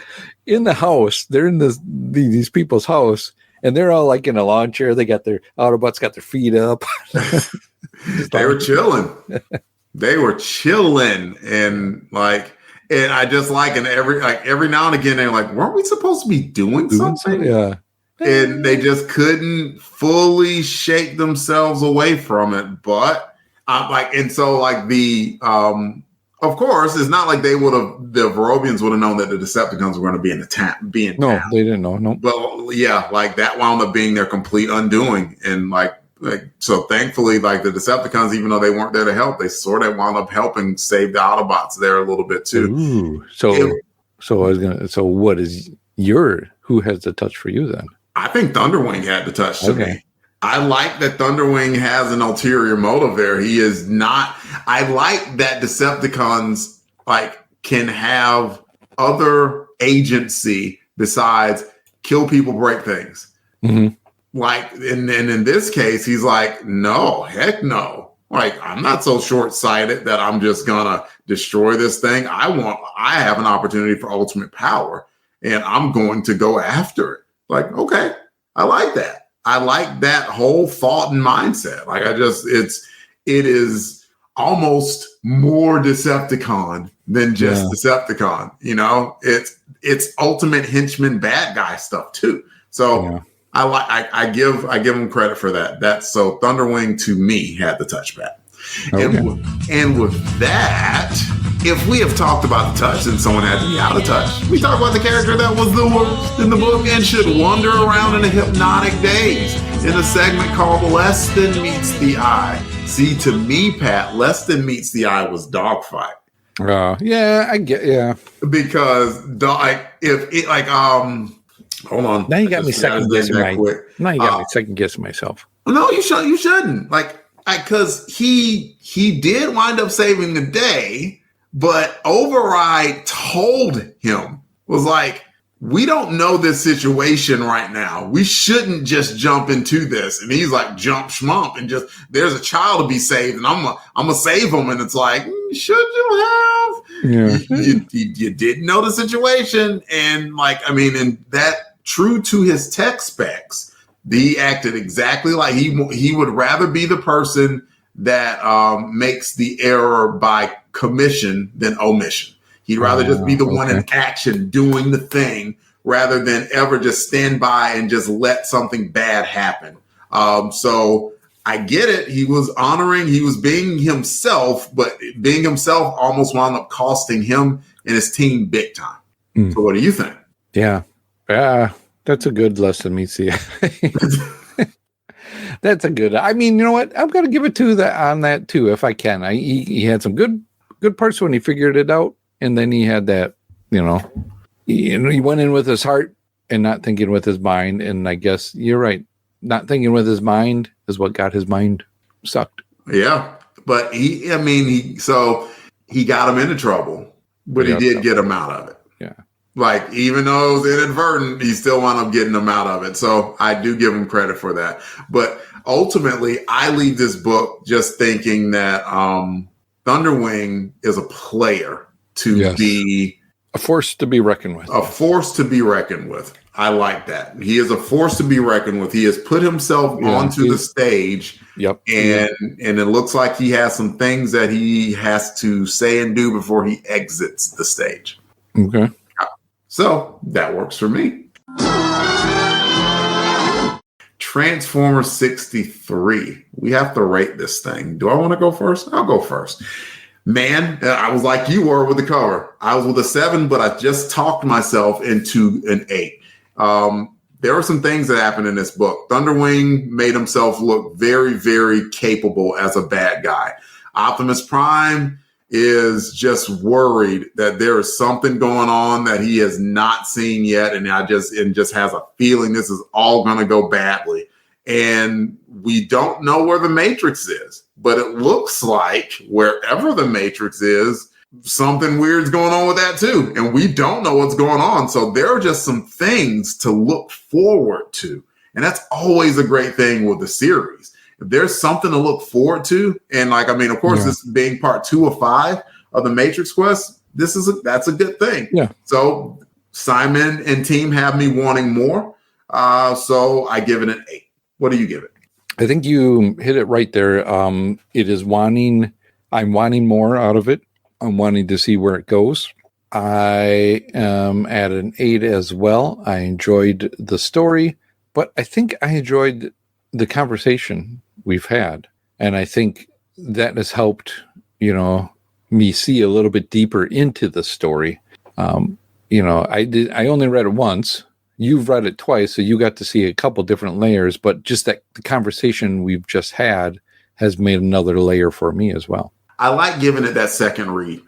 C: in the house. They're in these people's house, and they're all like in a lawn chair. They got their Autobots, got their feet up.
B: They were chilling. They were chilling, and I just and every now and again they're like, weren't we supposed to be doing something?
C: Yeah.
B: And they just couldn't fully shake themselves away from it, but. Of course, it's not like the Verobians would have known that the Decepticons were going to be in town.
C: No, they didn't know. No.
B: Well, yeah, that wound up being their complete undoing. And so thankfully, the Decepticons, even though they weren't there to help, they sort of wound up helping save the Autobots there a little bit too.
C: Ooh. Who has the touch for you then?
B: I think Thunderwing had the touch to me. I like that Thunderwing has an ulterior motive there. He is not. I like that Decepticons can have other agency besides kill people, break things. Mm-hmm. And in this case, he's like, no, heck no. I'm not so short-sighted that I'm just gonna destroy this thing. I have an opportunity for ultimate power, and I'm going to go after it. Okay, I like that. I like that whole thought and mindset. It is almost more Decepticon than just Decepticon. It's ultimate henchman bad guy stuff too. So I give him credit for that. That's so Thunderwing to me had the touchpad. Okay. And with that, if we have talked about the touch, then someone had to be out of touch. We talk about the character that was the worst in the book and should wander around in a hypnotic daze in a segment called Less Than Meets the Eye. See, to me, Pat, Less Than Meets the Eye was Dogfight.
C: I get,
B: because hold on.
C: Now you got me second guessing myself.
B: No, you shouldn't. Because he did wind up saving the day, but Override told him, was we don't know this situation right now. We shouldn't just jump into this. And he's like, jump schmump, and just, there's a child to be saved, and I'm gonna save him. And it's should you have? Yeah. You didn't know the situation. And and that, true to his tech specs, he acted exactly like he would rather be the person that makes the error by commission than omission. He'd rather just be the one in action doing the thing rather than ever just stand by and just let something bad happen. So I get it. He was being himself, but being himself almost wound up costing him and his team big time. So what do you think?
C: Yeah. That's a good lesson, meets the eye. That's a good. You know what? I'm going to give it to on that too, if I can. He had some good parts when he figured it out, and then he had that. He went in with his heart and not thinking with his mind. And I guess you're right. Not thinking with his mind is what got his mind sucked.
B: Yeah, but he got him into trouble, but he did get him out of it.
C: Yeah.
B: Even though it was inadvertent, he still wound up getting them out of it. So I do give him credit for that. But ultimately, I leave this book just thinking that Thunderwing is a player to be
C: a force to be reckoned with.
B: A force to be reckoned with. I like that. He is a force to be reckoned with. He has put himself onto the stage.
C: Yep.
B: And it looks like he has some things that he has to say and do before he exits the stage.
C: Okay.
B: So that works for me. Transformers 63. We have to rate this thing. Do I want to go first? I'll go first. Man, I was like you were with the cover. I was with a 7, but I just talked myself into an 8. There are some things that happened in this book. Thunderwing made himself look very, very capable as a bad guy. Optimus Prime is just worried that there is something going on that he has not seen yet, and just has a feeling this is all going to go badly. And we don't know where the Matrix is, but it looks like wherever the Matrix is, there's something something weird's going on with that too. And we don't know what's going on. So there are just some things to look forward to. And that's always a great thing with the series. If there's something to look forward to, and like, I mean, of course, this being part 2 of 5 of the Matrix Quest, that's a good thing. Yeah. So Simon and team have me wanting more. So I give it an 8. What do you give it?
C: I think you hit it right there. It is I'm wanting more out of it. I'm wanting to see where it goes. I am at an 8 as well. I enjoyed the story, but I think I enjoyed the conversation we've had. And I think that has helped, me see a little bit deeper into the story. I only read it once. You've read it twice, so you got to see a couple different layers, but just that the conversation we've just had has made another layer for me as well.
B: I like giving it that second read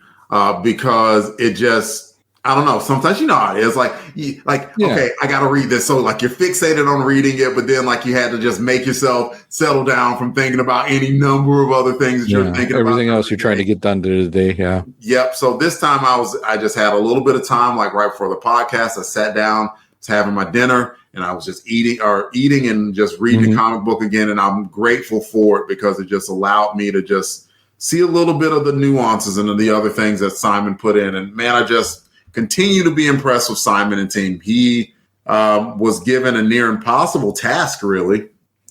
B: because it just, I don't know. Sometimes how it is. Okay, I got to read this. So like you're fixated on reading it, but then like you had to just make yourself settle down from thinking about any number of other things that you're thinking about.
C: Everything else you're trying to get done today. Yeah.
B: Yep. So this time I just had a little bit of time, like right before the podcast. I sat down, was having my dinner, and I was just eating and just reading the comic book again. And I'm grateful for it because it just allowed me to just see a little bit of the nuances and the other things that Simon put in. And man, I just continue to be impressed with Simon and team. He was given a near impossible task, really,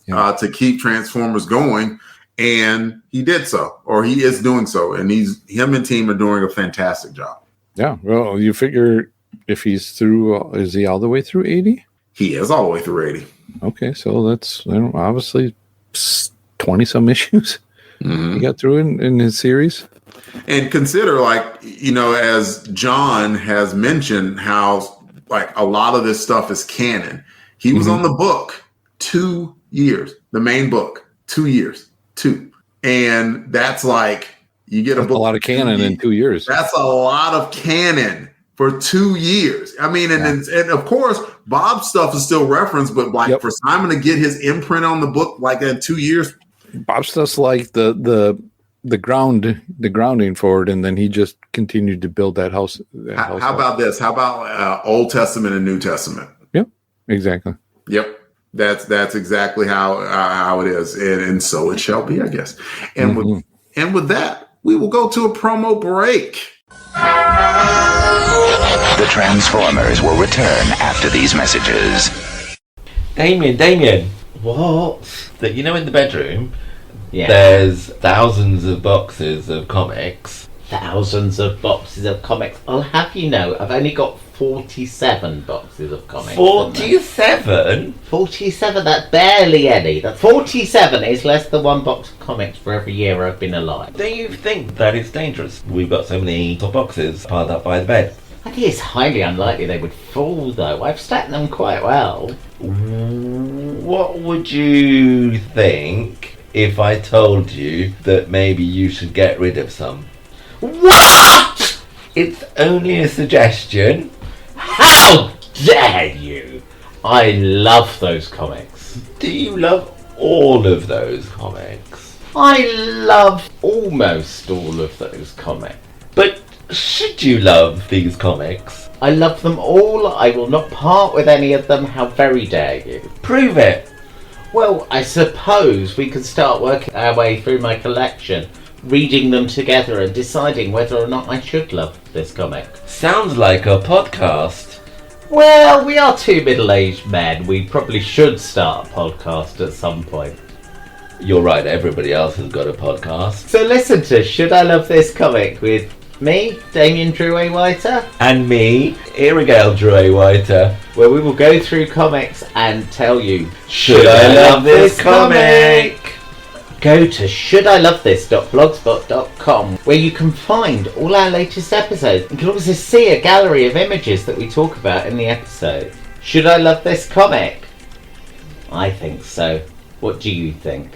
B: to keep Transformers going. And he did so, or he is doing so. And him and team are doing a fantastic job. Yeah.
C: Well, you figure if he's through, is he all the way through 80?
B: He is all the way through 80.
C: Okay. So that's obviously 20 some issues he got through in his series.
B: And consider, as John has mentioned, how a lot of this stuff is canon. He was on the book 2 years, the main book, 2 years, 2. And that's you get a book.
C: A lot of canon in 2 years.
B: That's a lot of canon for 2 years. I mean, and of course, Bob's stuff is still referenced, but for Simon to get his imprint on the book in 2 years.
C: Bob's stuff's like the grounding for it, and then he just continued to build that house.
B: How about this? How about Old Testament and New Testament?
C: Yep, exactly.
B: Yep, that's exactly how it is, and so it shall be, I guess. And with that, we will go to a promo break.
D: The Transformers will return after these messages.
G: Damien. What? In the bedroom. Yeah. There's thousands of boxes of comics.
H: Thousands of boxes of comics. I'll have you know, I've only got 47 boxes of comics.
G: 47?
H: 47, that's barely any. That 47 is less than one box of comics for every year I've been alive.
G: Do you think that it's dangerous? We've got so many boxes piled up by the bed.
H: I think it's highly unlikely they would fall, though. I've stacked them quite well.
G: What would you think if I told you that maybe you should get rid of some?
H: What?
G: It's only a suggestion.
H: How dare you? I love those comics.
G: Do you love all of those comics?
H: I love almost all of those comics.
G: But should you love these comics?
H: I love them all. I will not part with any of them. How very dare you?
G: Prove it.
H: Well, I suppose we could start working our way through my collection, reading them together and deciding whether or not I should love this comic.
G: Sounds like a podcast.
H: Well, we are two middle-aged men. We probably should start a podcast at some point.
G: You're right, everybody else has got a podcast.
H: So listen to Should I Love This Comic with me, Damien Drew A. Whiter.
G: And me, Irigale Drew A. Whiter.
H: Where we will go through comics and tell you,
G: Should I love this comic?
H: Go to shouldIlovethis.blogspot.com where you can find all our latest episodes. You can also see a gallery of images that we talk about in the episode. Should I love this comic? I think so. What do you think?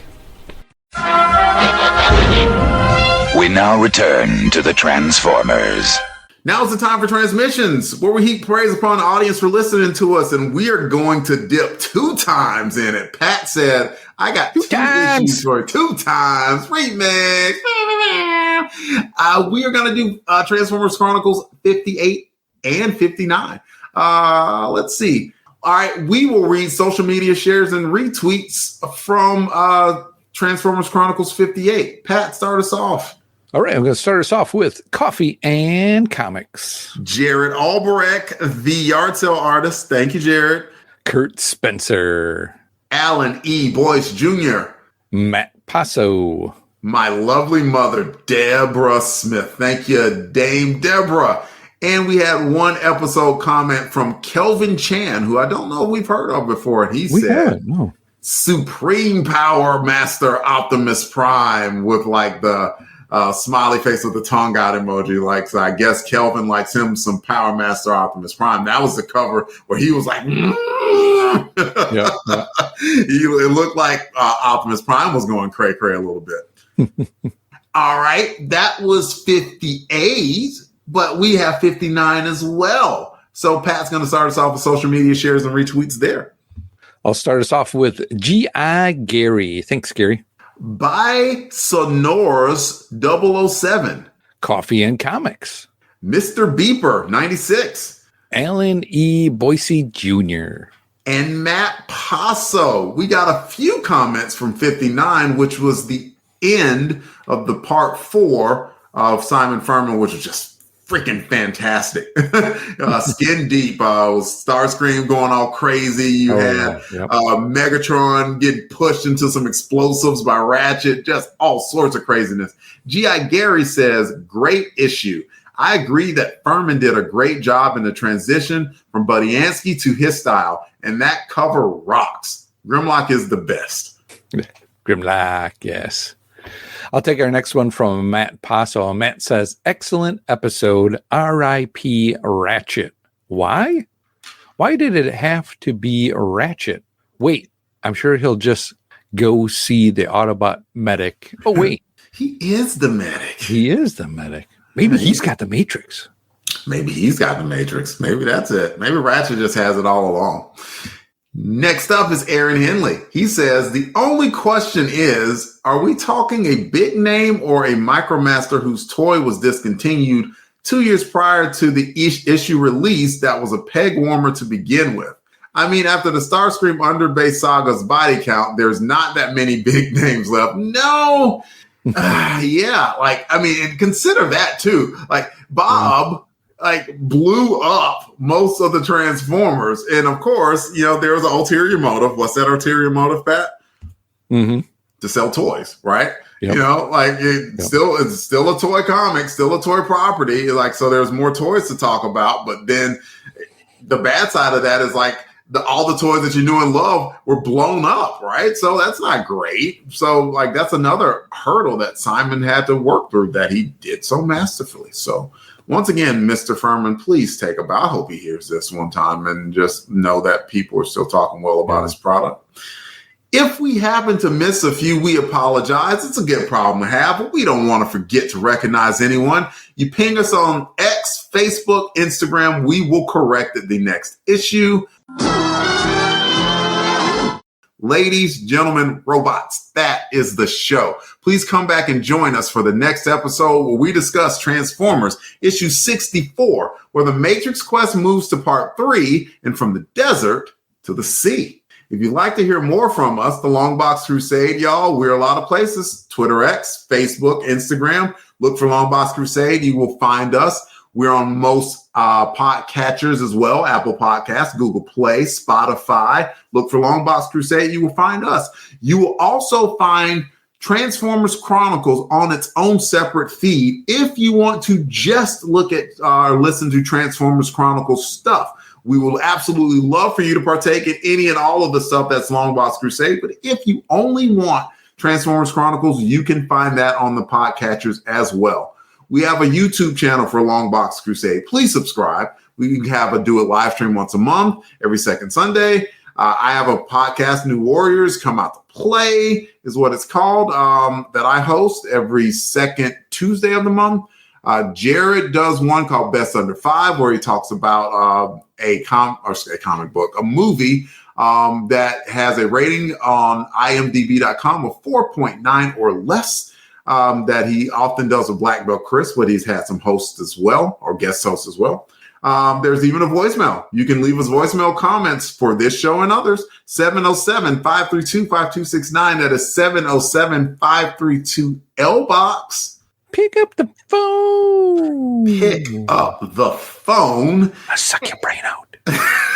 D: We now return to the Transformers.
B: Now's the time for transmissions, where we heap praise upon the audience for listening to us, and we are going to dip 2 times in it. Pat said, I got 2 issues for 2 times. Remix. We are going to do Transformers Chronicles 58 and 59. Let's see. All right, we will read social media shares and retweets from Transformers Chronicles 58. Pat, start us off.
C: All right, I'm going to start us off with Coffee and Comics.
B: Jared Albrecht, the yard sale artist. Thank you, Jared.
C: Kurt Spencer.
B: Alan E. Boyce Jr.
C: Matt Passo.
B: My lovely mother, Deborah Smith. Thank you, Dame Deborah. And we had one episode comment from Kelvin Chan, who I don't know if we've heard of before. And he said,
C: no.
B: Supreme Power Master Optimus Prime with like the smiley face with the tongue out emoji. Like, so I guess Kelvin likes him some Power Master Optimus Prime. That was the cover where he was like,
C: Yeah.
B: It looked like Optimus Prime was going cray-cray a little bit. All right. That was 58. But we have 59 as well. So Pat's going to start us off with social media shares and retweets there.
C: I'll start us off with G.I. Gary. Thanks, Gary.
B: By Sonors 007.
C: Coffee and Comics.
B: Mr. Beeper 96.
C: Alan E. Boise Jr.
B: And Matt Passo. We got a few comments from 59, which was the end of the part 4 of Simon Furman, which was just freaking fantastic. Skin Deep, Starscream going all crazy. You had Megatron getting pushed into some explosives by Ratchet, just all sorts of craziness. G.I. Gary says, great issue. I agree that Furman did a great job in the transition from Budiansky to his style, and that cover rocks. Grimlock is the best.
C: Grimlock, yes. I'll take our next one from Matt Passo. Matt says, excellent episode, R.I.P. Ratchet. Why? Why did it have to be Ratchet? Wait, I'm sure he'll just go see the Autobot medic. Oh, wait.
B: He is the medic.
C: He is the medic. Maybe he's got the Matrix.
B: Maybe he's got the Matrix. Maybe that's it. Maybe Ratchet just has it all along. Next up is Aaron Henley. He says, the only question is, are we talking a big name or a Micromaster whose toy was discontinued 2 years prior to the issue release that was a peg warmer to begin with? I mean, after the Starscream Underbase Saga's body count, there's not that many big names left. No. Yeah. Like, I mean, and consider that too. Like Bob, like blew up most of the Transformers. And of course, you know, there was an ulterior motive. What's that ulterior motive, Pat?
C: Mm-hmm.
B: To sell toys, right?
C: Yep.
B: You know, like it's still a toy comic, still a toy property. Like, so there's more toys to talk about. But then the bad side of that is like all the toys that you knew and loved were blown up, right? So that's not great. So like that's another hurdle that Simon had to work through that he did so masterfully. So once again, Mr. Furman, please take a bow. I hope he hears this one time and just know that people are still talking well about his product. If we happen to miss a few, we apologize. It's a good problem to have, but we don't want to forget to recognize anyone. You ping us on X, Facebook, Instagram. We will correct it the next issue. Ladies, gentlemen, robots, that is the show. Please come back and join us for the next episode where we discuss Transformers issue 64, where the Matrix Quest moves to part 3 and from the desert to the sea. If you'd like to hear more from us, the Longbox Crusade, y'all, we're a lot of places. Twitter X, Facebook, Instagram. Look for Longbox Crusade. You will find us. We're on most podcatchers as well. Apple Podcasts, Google Play, Spotify. Look for Longbox Crusade. You will find us. You will also find Transformers Chronicles on its own separate feed if you want to just look at or listen to Transformers Chronicles stuff. We will absolutely love for you to partake in any and all of the stuff that's Longbox Crusade. But if you only want Transformers Chronicles, you can find that on the podcatchers as well. We have a YouTube channel for Longbox Crusade. Please subscribe. We have a do it live stream once a month, every second Sunday. I have a podcast, New Warriors Come Out to Play is what it's called, that I host every second Tuesday of the month. Jared does one called Best Under 5, where he talks about a comic book, a movie that has a rating on imdb.com of 4.9 or less. that he often does with Black Belt Chris, but he's had some hosts as well, or guest hosts as well. There's even a voicemail. You can leave us voicemail comments for this show and others. 707-532-5269. That is 707-532-LBOX.
C: Pick up the phone.
B: Pick up the phone.
C: I suck your brain out.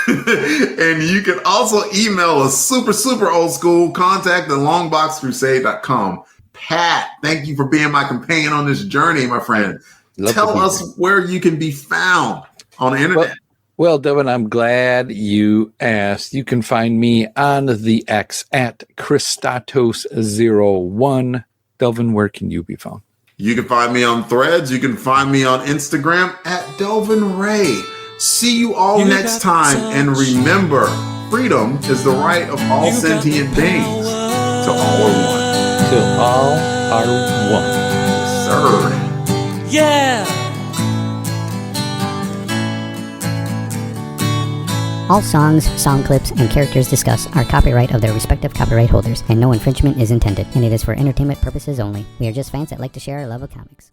B: And you can also email us super old school, contact at longboxcrusade.com. Pat, thank you for being my companion on this journey, my friend. Tell us where you can be found on the internet.
C: Well, Delvin, I'm glad you asked. You can find me on the X at Christatos01. Delvin, where can you be found?
B: You can find me on Threads. You can find me on Instagram at Delvin Ray. See you all next time. And remember, freedom is the right of all sentient beings. Till all are one.
C: Till all are one.
B: Sir.
I: Yeah!
J: All songs, song clips, and characters discussed are copyright of their respective copyright holders, and no infringement is intended, and it is for entertainment purposes only. We are just fans that like to share our love of comics.